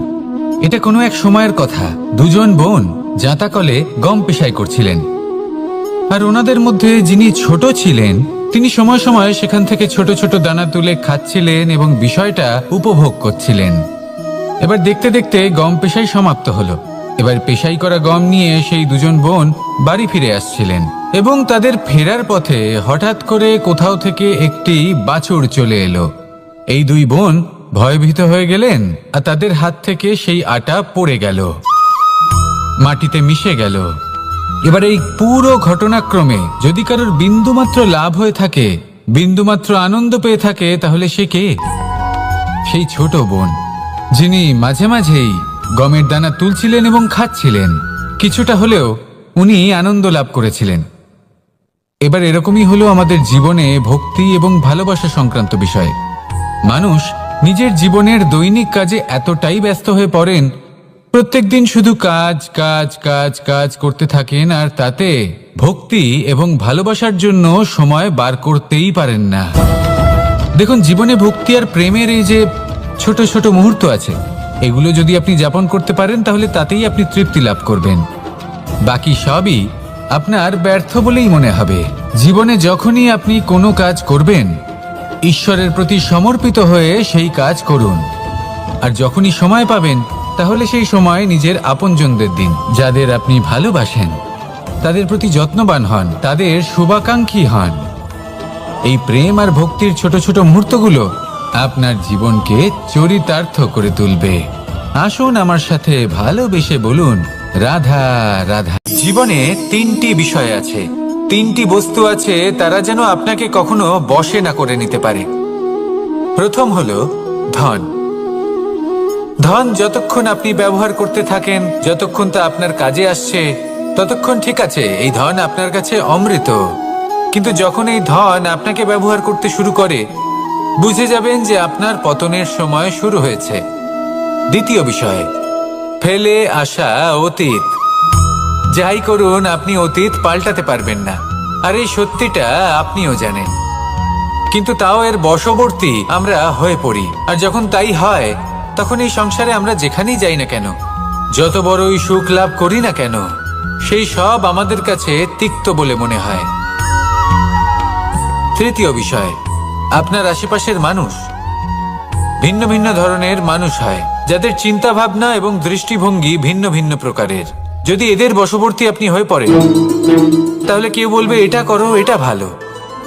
এটা কোনো এক সময়ের কথা। দুজন বোন জাঁতাকলে গম পেশাই করছিলেন, আর ওনাদের মধ্যে যিনি ছোট ছিলেন তিনি সময় সময় সেখান থেকে ছোট ছোট দানা তুলে খাচ্ছিলেন এবং বিষয়টা উপভোগ করছিলেন। এবার দেখতে দেখতে গম পেশাই সমাপ্ত হলো। এবার পেশাই করা গম নিয়ে সেই দুজন বোন বাড়ি ফিরে আসছিলেন, এবং তাদের ফেরার পথে হঠাৎ করে কোথাও থেকে একটি বাছুর চলে এলো। এই দুই বোন ভয়ভীত হয়ে গেলেন, আর তাদের হাত থেকে সেই আটা পড়ে গেল, মাটিতে মিশে গেল। এবার এই পুরো ঘটনাক্রমে যদি কারোর বিন্দুমাত্র লাভ হয়ে থাকে, বিন্দুমাত্র আনন্দ পেয়ে থাকে, তাহলে সে কে? সেই ছোট বোন, যিনি মাঝে মাঝেই গমের দানা তুলছিলেন এবং খাচ্ছিলেন। কিছুটা হলেও উনি আনন্দ লাভ করেছিলেন। এবার এরকমই হলো আমাদের জীবনে ভক্তি এবং ভালোবাসা সংক্রান্ত বিষয়। মানুষ নিজের জীবনের দৈনিক কাজে এতটাই ব্যস্ত হয়ে পড়েন, প্রত্যেকদিন শুধু কাজ কাজ কাজ কাজ করতে থাকেন, আর তাতে ভক্তি এবং ভালোবাসার জন্য সময় বার করতেই পারেন না। দেখুন, জীবনে ভক্তি আর প্রেমের এই যে ছোট ছোট মুহূর্ত আছে, এগুলো যদি আপনি যাপন করতে পারেন তাহলে তাতেই আপনি তৃপ্তি লাভ করবেন। বাকি সবই আপনার ব্যর্থ বলেই মনে হবে। জীবনে যখনই আপনি কোনো কাজ করবেন, ঈশ্বরের প্রতি সমর্পিত হয়ে সেই কাজ করুন। আর যখনই সময় পাবেন, তাহলে সেই সময় নিজের আপনজনদের দিন। যাদের আপনি ভালোবাসেন তাদের প্রতি যত্নবান হন, তাদের শুভাকাঙ্ক্ষী হন। এই প্রেম আর ভক্তির ছোট ছোট মুহূর্তগুলো আপনার জীবনকে চরিতার্থ করে তুলবে। আসুন আমার সাথে ভালোবেসে বলুন, রাধা রাধা। জীবনে তিনটি বিষয় আছে, তিনটি বস্তু আছে, তারা যেন আপনাকে কখনো বশে না করে নিতে পারে। প্রথম হলো ধন। ধন যতক্ষণ আপনি ব্যবহার করতে থাকেন, যতক্ষণ তা আপনার কাজে আসছে, ততক্ষণ ঠিক আছে, এই ধন আপনার কাছে অমৃত। কিন্তু যখন এই ধন আপনাকে ব্যবহার করতে শুরু করে, বুঝে যাবেন যে আপনার পতনের সময় শুরু হয়েছে। দ্বিতীয় বিষয়, ফেলে আসা অতীত। যাই করুন, আপনি অতীত পাল্টাতে পারবেন না, আর এই সত্যিটা আপনিও জানেন। কিন্তু তাও এর বশবর্তী আমরা হয়ে পড়ি, আর যখন তাই হয়, তখন এই সংসারে আমরা যেখানেই যাই না কেন, যত বড়ই সুখ লাভ করি না কেন, সেই সব আমাদের কাছে তিক্ত বলে মনে হয়। তৃতীয় বিষয়, আপনার আশেপাশের মানুষ ভিন্ন ভিন্ন ধরনের মানুষ হয়, যাদের চিন্তা ভাবনা এবং দৃষ্টিভঙ্গি ভিন্ন ভিন্ন প্রকারের। যদি এদের বশবর্তী আপনি হয়ে পড়েন, তাহলে কেউ বলবে এটা করো, এটা ভালো।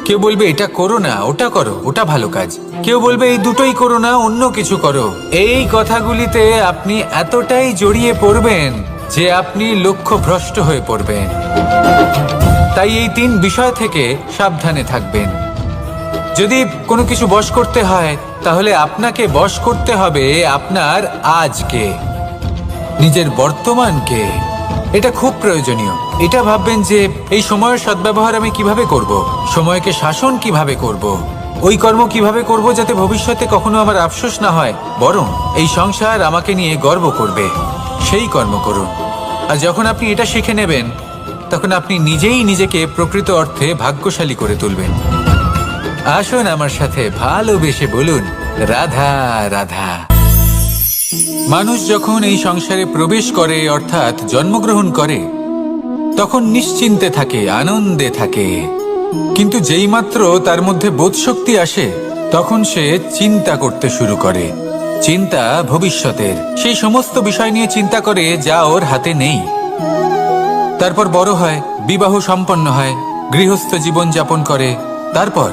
কেউ বলবে এটা করো না, ওটা করো, ওটা ভালো কাজ। কেউ বলবে এই দুটোই করো না, অন্য কিছু করো। এই কথাগুলিতে আপনি এতটাই জড়িয়ে পড়বেন যে আপনি লক্ষ্যভ্রষ্ট হয়ে পড়বেন। তাই এই তিন বিষয় থেকে সাবধানে থাকবেন। যদি কোনো কিছু বশ করতে হয়, তাহলে আপনাকে বশ করতে হবে আপনার আজকে, নিজের বর্তমানকে। এটা খুব প্রয়োজনীয়। এটা ভাববেন যে এই সময়ের সদ্ব্যবহার আমি কিভাবে করব, সময়কে শাসন কিভাবে করব, ওই কর্ম কিভাবে করব যাতে ভবিষ্যতে কখনো আমার আফসোস না হয়, বরং এই সংসার আমাকে নিয়ে গর্ব করবে, সেই কর্ম করুন। আর যখন আপনি এটা শিখে নেবেন, তখন আপনি নিজেই নিজেকে প্রকৃত অর্থে ভাগ্যশালী করে তুলবেন। আসুন আমার সাথে ভালোবেসে বলুন, রাধা রাধা। মানুষ যখন এই সংসারে প্রবেশ করে, অর্থাৎ জন্মগ্রহণ করে, তখন নিশ্চিন্তে থাকে, আনন্দে থাকে। কিন্তু যেইমাত্র তার মধ্যে বোধশক্তি আসে, তখন সে চিন্তা করতে শুরু করে। চিন্তা ভবিষ্যতের, সেই সমস্ত বিষয় নিয়ে চিন্তা করে যা ওর হাতে নেই। তারপর বড় হয়, বিবাহ সম্পন্ন হয়, গৃহস্থ জীবন যাপন করে, তারপর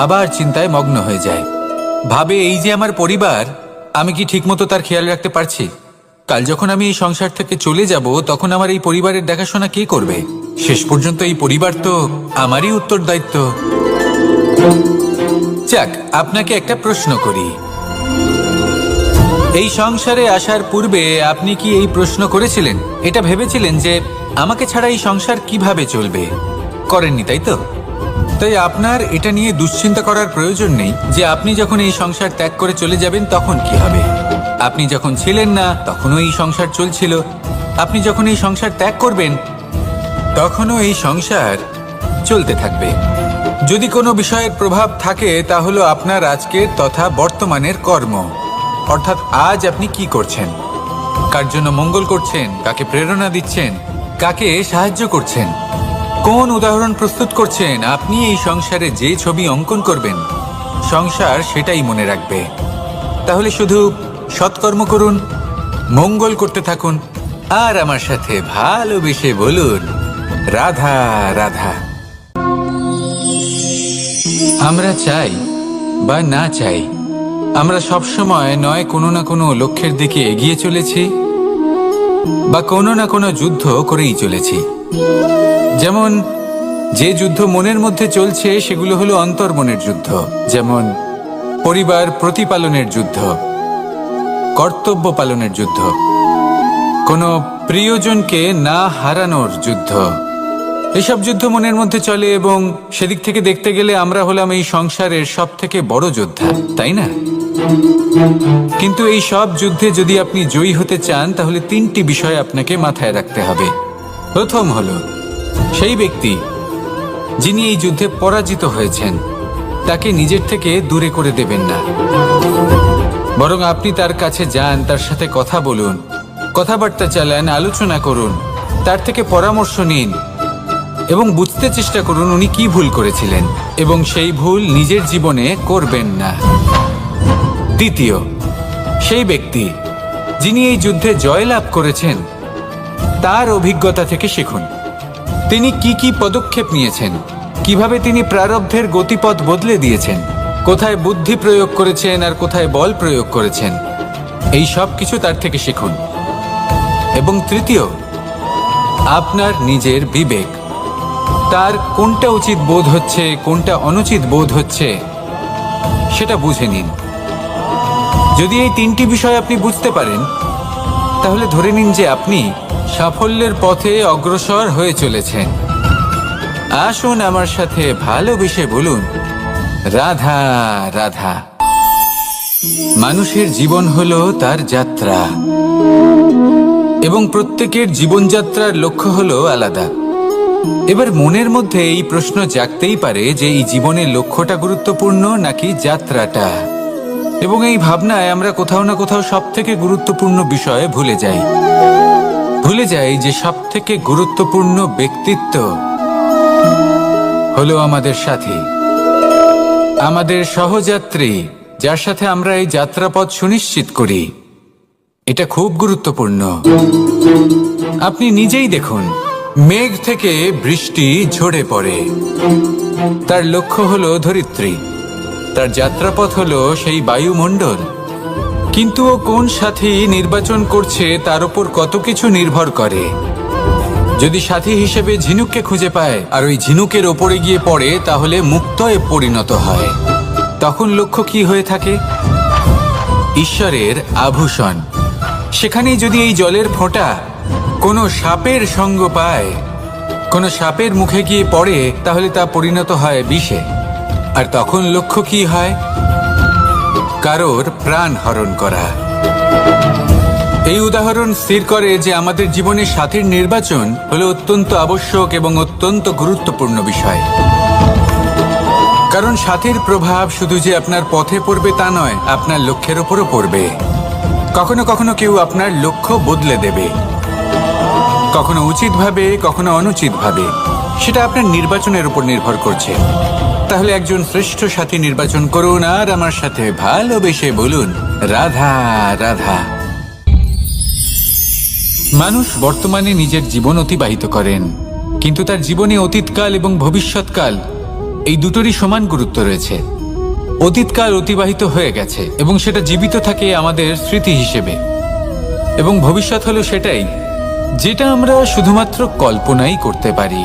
আবার চিন্তায় মগ্ন হয়ে যায়। ভাবে এই যে আমার পরিবার, আমি কি ঠিকমতো তার খেয়াল রাখতে পারছি? কাল যখন আমি এই সংসার থেকে চলে যাব, তখন আমার এই পরিবারের দেখাশোনা কে করবে? শেষ পর্যন্ত এই পরিবার তো আমারই উত্তরদায়িত্ব। যাক, আপনাকে একটা প্রশ্ন করি। এই সংসারে আসার পূর্বে আপনি কি এই প্রশ্ন করেছিলেন, এটা ভেবেছিলেন যে আমাকে ছাড়া এই সংসার কিভাবে চলবে? করেননি, তাই তো? তাই আপনার এটা নিয়ে দুশ্চিন্তা করার প্রয়োজন নেই যে আপনি যখন এই সংসার ত্যাগ করে চলে যাবেন তখন কি হবে। আপনি যখন ছিলেন না, তখনও এই সংসার চলছিল। আপনি যখন এই সংসার ত্যাগ করবেন, তখনও এই সংসার চলতে থাকবে। যদি কোনো বিষয়ের প্রভাব থাকে, তা হলো আপনার আজকের তথা বর্তমানের কর্ম। অর্থাৎ আজ আপনি কি করছেন, কার জন্য মঙ্গল করছেন, কাকে প্রেরণা দিচ্ছেন, কাকে সাহায্য করছেন, কোন উদাহরণ প্রস্তুত করছেন। আপনি এই সংসারে যে ছবি অঙ্কন করবেন, সংসার সেটাই মনে রাখবে। তাহলে শুধু সৎকর্ম করুন, মঙ্গল করতে থাকুন, আর আমার সাথে ভালোবেসে বলুন, রাধা রাধা। আমরা চাই বা না চাই, আমরা সবসময় নয় কোনো না কোনো লক্ষ্যের দিকে এগিয়ে চলেছি, বা কোনো না কোনো যুদ্ধ করেই চলেছি। যেমন যে যুদ্ধ মনের মধ্যে চলছে, সেগুলো হলো অন্তর্মনের যুদ্ধ। যেমন পরিবার প্রতিপালনের যুদ্ধ, কর্তব্য পালনের যুদ্ধ, কোনো প্রিয়জনকে না হারানোর যুদ্ধ। এসব যুদ্ধ মনের মধ্যে চলে, এবং সেদিক থেকে দেখতে গেলে আমরা হলাম এই সংসারের সব থেকে বড় যোদ্ধা, তাই না? কিন্তু এই সব যুদ্ধে যদি আপনি জয়ী হতে চান তাহলে তিনটি বিষয় আপনাকে মাথায় রাখতে হবে। প্রথম হলো, সেই ব্যক্তি যিনি এই যুদ্ধে পরাজিত হয়েছেন তাকে নিজের থেকে দূরে করে দেবেন না, বরং আপনি তার কাছে যান, তার সাথে কথা বলুন, কথাবার্তা চালান, আলোচনা করুন, তার থেকে পরামর্শ নিন এবং বুঝতে চেষ্টা করুন উনি কি ভুল করেছিলেন এবং সেই ভুল নিজের জীবনে করবেন না। দ্বিতীয়, সেই ব্যক্তি যিনি এই যুদ্ধে জয়লাভ করেছেন তার অভিজ্ঞতা থেকে শিখুন। তিনি কি কি পদক্ষেপ নিয়েছেন, কিভাবে তিনি প্রারব্ধের গতিপথ বদলে দিয়েছেন, কোথায় বুদ্ধি প্রয়োগ করেছেন আর কোথায় বল প্রয়োগ করেছেন, এই সব কিছু তার থেকে শিখুন। এবং তৃতীয়, আপনার নিজের বিবেক, তার কোনটা উচিত বোধ হচ্ছে, কোনটা অনুচিত বোধ হচ্ছে, সেটা বুঝে নিন। যদি এই তিনটি বিষয় আপনি বুঝতে পারেন তাহলে ধরে নিন যে আপনি সাফল্যের পথে অগ্রসর হয়ে চলেছেন। আসুন আমার সাথে ভালোবেসে বলুন, রাধা রাধা। মানুষের জীবন হলো তার যাত্রা এবং প্রত্যেকের জীবনযাত্রার লক্ষ্য হলো আলাদা। এবার মনের মধ্যে এই প্রশ্ন জাগতেই পারে যে এই জীবনের লক্ষ্যটা গুরুত্বপূর্ণ নাকি যাত্রাটা, এবং এই ভাবনায় আমরা কোথাও না কোথাও সব থেকে গুরুত্বপূর্ণ বিষয়ে ভুলে যাই যে সব থেকে গুরুত্বপূর্ণ ব্যক্তিত্ব হলো আমাদের সাথী, আমাদের সহযাত্রী, যার সাথে আমরা এই যাত্রাপথ সুনিশ্চিত করি। এটা খুব গুরুত্বপূর্ণ। আপনি নিজেই দেখুন, মেঘ থেকে বৃষ্টি ঝরে পড়ে, তার লক্ষ্য হলো ধরিত্রী, তার যাত্রাপথ হলো সেই বায়ুমণ্ডল। কিন্তু ও কোন সাথী নির্বাচন করছে তার উপর কত কিছু নির্ভর করে। যদি সাথী হিসেবে ঝিনুককে খুঁজে পায় আর ওই ঝিনুকের ওপরে গিয়ে পড়ে তাহলে মুক্তয়ে পরিণত হয়। তখন লক্ষ্য কি হয়ে থাকে? ঈশ্বরের আভূষণ। সেখানেই যদি এই জলের ফোঁটা কোনো সাপের সঙ্গ পায়, কোনো সাপের মুখে গিয়ে পড়ে, তাহলে তা পরিণত হয় বিষে। আর তখন লক্ষ্য কি হয়? কারোর প্রাণ হরণ করা। এই উদাহরণ স্থির করে যে আমাদের জীবনে সাথীর নির্বাচন হলো অত্যন্ত আবশ্যক এবং অত্যন্ত গুরুত্বপূর্ণ বিষয়। কারণ সাথীর প্রভাব শুধু যে আপনার পথে পড়বে তা নয়, আপনার লক্ষ্যের উপরও পড়বে। কখনো কখনো কেউ আপনার লক্ষ্য বদলে দেবে, কখনো উচিতভাবে, কখনো অনুচিতভাবে। সেটা আপনার নির্বাচনের উপর নির্ভর করছে। তাহলে একজন শ্রেষ্ঠ সাথী নির্বাচন করুন আর আমার সাথে ভালোবেসে বলুন, রাধা রাধা। মানুষ বর্তমানে নিজের জীবন অতিবাহিত করেন, কিন্তু তার জীবনে অতীতকাল এবং ভবিষ্যৎকাল এই দুটোরই সমান গুরুত্ব রয়েছে। অতীতকাল অতিবাহিত হয়ে গেছে এবং সেটা জীবিত থাকে আমাদের স্মৃতি হিসেবে, এবং ভবিষ্যৎ হলো সেটাই যেটা আমরা শুধুমাত্র কল্পনাই করতে পারি।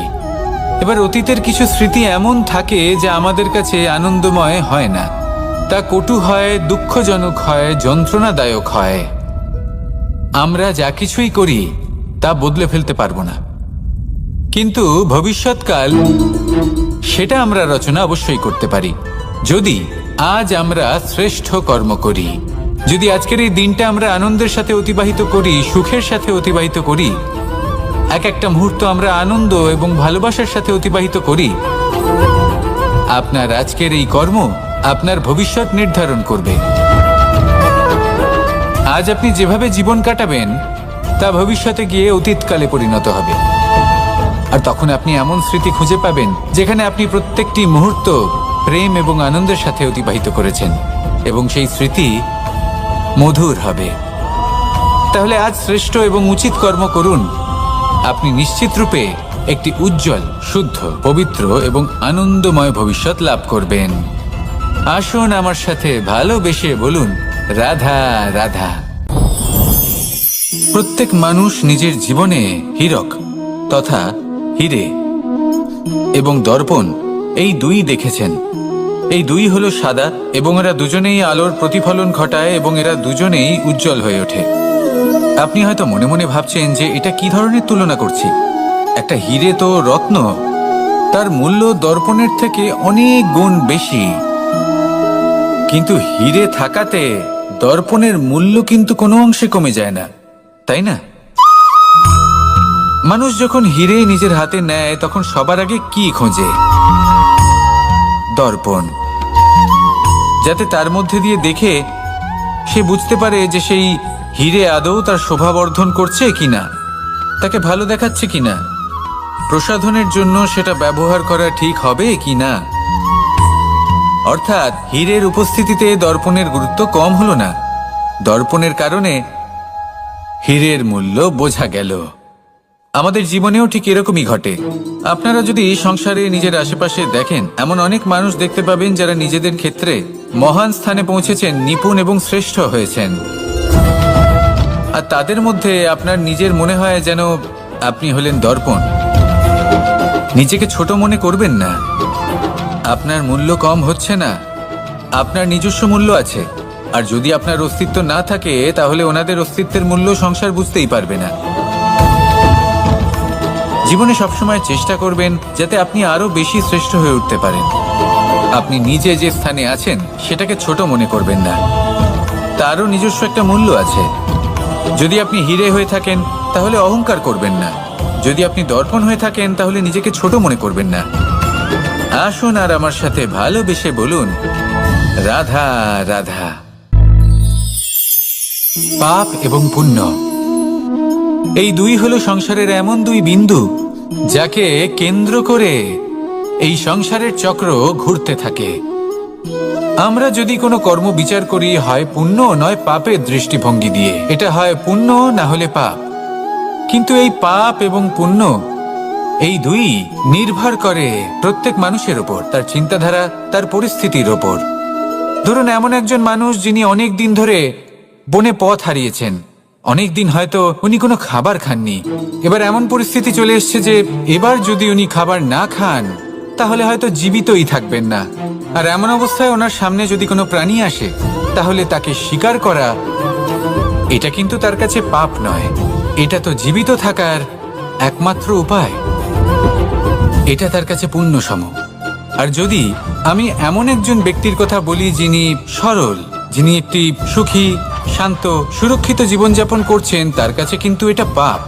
এবার অতীতের কিছু স্মৃতি এমন থাকে যা আমাদের কাছে আনন্দময় হয় না, তা কটু হয়, দুঃখজনক হয়, যন্ত্রণাদায়ক হয়। আমরা যা কিছুই করি তা বদলে ফেলতে পারবো না, কিন্তু ভবিষ্যৎকাল সেটা আমরা রচনা অবশ্যই করতে পারি যদি আজ আমরা শ্রেষ্ঠ কর্ম করি। যদি আজকের এই দিনটা আমরা আনন্দের সাথে অতিবাহিত করি, সুখের সাথে অতিবাহিত করি, এক একটা মুহূর্ত আমরা আনন্দ এবং ভালোবাসার সাথে অতিবাহিত করি, আপনার আজকের এই কর্ম আপনার ভবিষ্যৎ নির্ধারণ করবে। আজ আপনি যেভাবে জীবন কাটাবেন তা ভবিষ্যতে গিয়ে অতীতকালে পরিণত হবে। আর তখন আপনি এমন স্মৃতি খুঁজে পাবেন যেখানে আপনি প্রত্যেকটি মুহূর্ত প্রেম এবং আনন্দের সাথে অতিবাহিত করেছেন, এবং সেই স্মৃতি মধুর হবে। তাহলে আজ শ্রেষ্ঠ এবং উচিত কর্ম করুন। আপনি নিশ্চিত রূপে একটি উজ্জ্বল, শুদ্ধ, পবিত্র এবং আনন্দময় ভবিষ্যৎ লাভ করবেন। আসুন আমার সাথে ভালোবেসে বলুন, রাধা রাধা। প্রত্যেক মানুষ নিজের জীবনে হীরক তথা হিরে এবং দর্পণ এই দুই দেখেছেন। এই দুই হলো সাদা এবং এরা দুজনেই আলোর প্রতিফলন ঘটায় এবং এরা দুজনেই উজ্জ্বল হয়ে ওঠে। আপনি হয়তো মনে মনে ভাবছেন যে এটা কি ধরনের তুলনা করছি। একটা হিরে তো রত্ন, তার মূল্য দর্পণের থেকে অনেক গুণ বেশি। কিন্তু হিরে থাকাতে দর্পণের মূল্য কিন্তু কোনো অংশে কমে যায় না, তাই না? মানুষ যখন হিরে নিজের হাতে নেয় তখন সবার আগে কি খোঁজে? দর্পণ, যাতে তার মধ্যে দিয়ে দেখে সে বুঝতে পারে যে সেই হিরে আদৌ তার শোভাবর্ধন করছে কিনা, তাকে ভালো দেখাচ্ছে কিনা, প্রসাধনের জন্য সেটা ব্যবহার করা ঠিক হবে কিনা। অর্থাৎ হীরের উপস্থিতিতে দর্পণের গুরুত্ব কম হলো না, দর্পণের কারণে হীরের মূল্য বোঝা গেল। আমাদের জীবনেও ঠিক এরকমই ঘটে। আপনারা যদি সংসারে নিজের আশেপাশে দেখেন, এমন অনেক মানুষ দেখতে পাবেন যারা নিজেদের ক্ষেত্রে মহান স্থানে পৌঁছেছেন, নিপুণ এবং শ্রেষ্ঠ হয়েছেন। আর তাদের মধ্যে আপনার নিজের মনে হয় যেন আপনি হলেন দর্পণ। নিজেকে ছোট মনে করবেন না। আপনার মূল্য কম হচ্ছে না, আপনার নিজস্ব মূল্য আছে। আর যদি আপনার অস্তিত্ব না থাকে তাহলে ওনাদের অস্তিত্বের মূল্য সংসার বুঝতেই পারবে না। জীবনে সবসময় চেষ্টা করবেন যাতে আপনি আরো বেশি শ্রেষ্ঠ হয়ে উঠতে পারেন। আপনি নিজে যে স্থানে আছেন সেটাকে ছোট মনে করবেন না, তারও নিজস্ব একটা মূল্য আছে। যদি আপনি হিরে হয়ে থাকেন তাহলে অহংকার করবেন না, যদি আপনি দর্পণ হয়ে থাকেন তাহলে নিজেকে ছোট মনে করবেন না। আসুন আর আমার সাথে ভালোবেসে বলুন, রাধা রাধা। পাপ এবং পুণ্য, এই দুই হলো সংসারের এমন দুই বিন্দু যাকে কেন্দ্র করে এই সংসারের চক্র ঘুরতে থাকে। আমরা যদি কোনো কর্ম বিচার করি, হয় পুণ্য নয় পাপের দৃষ্টিভঙ্গি দিয়ে, এটা হয় পুণ্য না হলে পাপ। কিন্তু এই পাপ এবং পুণ্য এই দুই নির্ভর করে প্রত্যেক মানুষের ওপর, তার চিন্তাধারা, তার পরিস্থিতির ওপর। ধরুন এমন একজন মানুষ যিনি অনেক দিন ধরে বনে পথ হারিয়েছেন, অনেক দিন হয়তো উনি কোনো খাবার খাননি। এবার এমন পরিস্থিতি চলে এসছে যে এবার যদি উনি খাবার না খান তাহলে হয়তো জীবিতই থাকবেন না। আর এমন অবস্থায় ওনার সামনে যদি কোনো প্রাণী আসে তাহলে তাকে শিকার করা, এটা কিন্তু তার কাছে পাপ নয়, এটা তো জীবিত থাকার একমাত্র উপায়। এটা তার কাছে পুণ্য সম। আর যদি আমি এমন একজন ব্যক্তির কথা বলি যিনি সরল, যিনি একটি সুখী, শান্ত, সুরক্ষিত জীবনযাপন করছেন, তার কাছে কিন্তু এটা পাপ।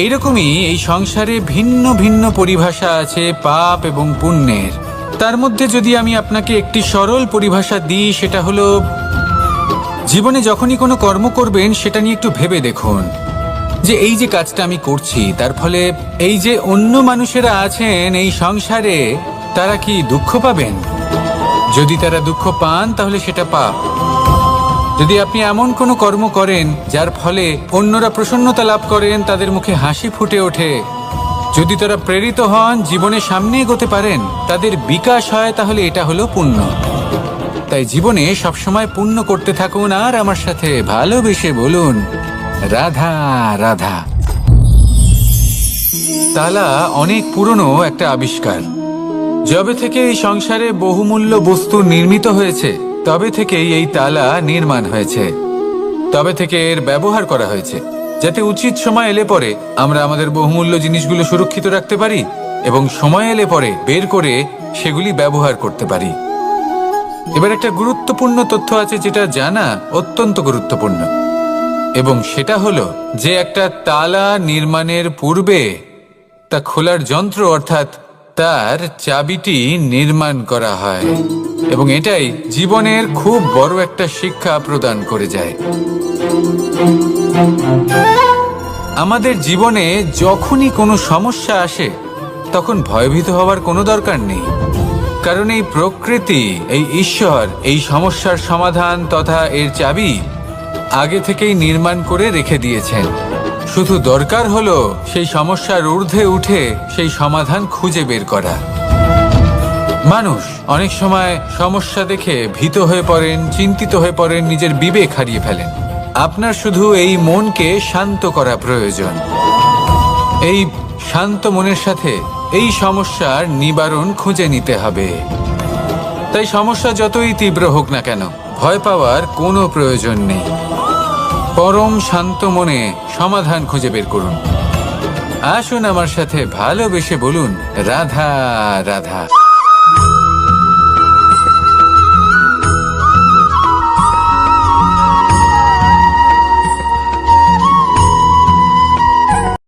এইরকমই এই সংসারে ভিন্ন ভিন্ন পরিভাষা আছে পাপ এবং পুণ্যের। তার মধ্যে যদি আমি আপনাকে একটি সরল পরিভাষা দিই, সেটা হলো, জীবনে যখনই কোনো কর্ম করবেন সেটা নিয়ে একটু ভেবে দেখুন যে এই যে কাজটা আমি করছি তার ফলে এই যে অন্য মানুষেরা আছেন এই সংসারে, তারা কি দুঃখ পাবেন? যদি তারা দুঃখ পান তাহলে সেটা পাপ। যদি আপনি এমন কোনো কর্ম করেন যার ফলে অন্যরা প্রসন্নতা লাভ করেন, তাদের মুখে হাসি ফুটে ওঠে, যদি তারা প্রেরিত হন, জীবনে সামনে এগোতে পারেন, তাদের বিকাশ হয়, তাহলে এটা হলো পুণ্য। তাই জীবনে সবসময় পুণ্য করতে থাকুন আর আমার সাথে ভালোবেসে বলুন, রাধা রাধা। তালা অনেক পুরনো একটা আবিষ্কার। যবে থেকে এই সংসারে বহুমূল্য বস্তু নির্মিত হয়েছে তবে থেকেই এই তালা নির্মাণ হয়েছে, তবে থেকে এর ব্যবহার করা হয়েছে, যাতে উচিত সময় এলে পরে আমরা আমাদের বহুমূল্য জিনিসগুলো সুরক্ষিত রাখতে পারি এবং সময় এলে পরে বের করে সেগুলি ব্যবহার করতে পারি। এবার একটা গুরুত্বপূর্ণ তথ্য আছে যেটা জানা অত্যন্ত গুরুত্বপূর্ণ, এবং সেটা হলো যে একটা তালা নির্মাণের পূর্বে তা খোলার যন্ত্র অর্থাৎ তার চাবিটি নির্মাণ করা হয়, এবং এটাই জীবনের খুব বড় একটা শিক্ষা প্রদান করে যায়। আমাদের জীবনে যখনই কোনো সমস্যা আসে তখন ভয়ভীত হওয়ার কোনো দরকার নেই, কারণ এই প্রকৃতি, এই ঈশ্বর এই সমস্যার সমাধান তথা এর চাবি আগে থেকেই নির্মাণ করে রেখে দিয়েছেন। শুধু দরকার হলো সেই সমস্যার ঊর্ধ্বে উঠে সেই সমাধান খুঁজে বের করা। মানুষ অনেক সময় সমস্যা দেখে ভীত হয়ে পড়েন, চিন্তিত হয়ে পড়েন, নিজের বিবেক হারিয়ে ফেলেন। আপনার শুধু এই মনকে শান্ত করা প্রয়োজন। এই শান্ত মনের সাথে এই সমস্যার নিবারণ খুঁজে নিতে হবে। তাই সমস্যা যতই তীব্র হোক না কেন, ভয় পাওয়ার কোনো প্রয়োজন নেই। পরম শান্ত মনে সমাধান খুঁজে বের করুন। আসুন আমার সাথে ভালোবেসে বলুন, রাধা রাধা।